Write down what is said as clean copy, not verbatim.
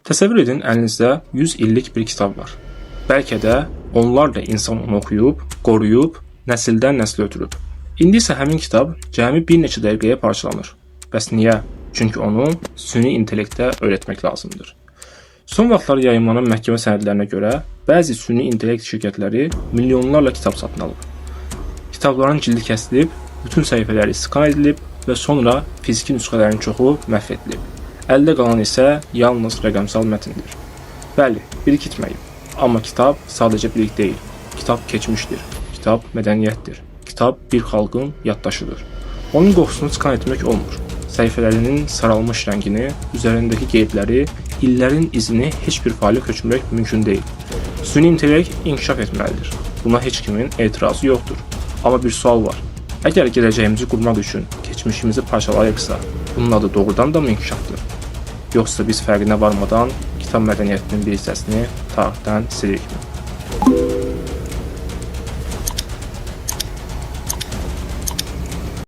Təsəvvür edin, əlinizdə 100 illik bir kitab var. Bəlkə də onlarla insan onu oxuyub, qoruyub, nəsildən nəslə ötürüb. İndi isə həmin kitab cəmi bir neçə dəqiqəyə parçalanır. Bəs niyə? Çünki onu süni intellektə öyrətmək lazımdır. Son vaxtlar yayımlanan məhkəmə sənədlərinə görə bəzi süni intellekt şirkətləri milyonlarla kitab satın alıb. Kitabların cildi kəsilib, bütün səhifələri skan edilib və sonra fiziki nüsxələrin çoxu məhv edilib. Əldə qalan isə yalnız rəqəmsal mətndir. Bəli, bilik itməyib. Amma kitab sadəcə bilik deyil. Kitab keçmişdir. Kitab mədəniyyətdir. Kitab bir xalqın yaddaşıdır. Onun qoxusunu skan etmək olmur. Səhifələrinin saralmış rəngini, üzərindəki qeydləri, illərin izini heç bir fəaliyyət köçürmək mümkün deyil. Süni intellekt inkişaf etməlidir. Buna heç kimin etirazı yoxdur. Amma bir sual var. Əgər gələcəyimizi qurmaq üçün keçmişimizi parçalayıqsa, bunun adı doğrudan da mı inkişafdır? Yoxsa biz fərqinə varmadan kitab mədəniyyətinin bir hissəsini tarixdən silikmi?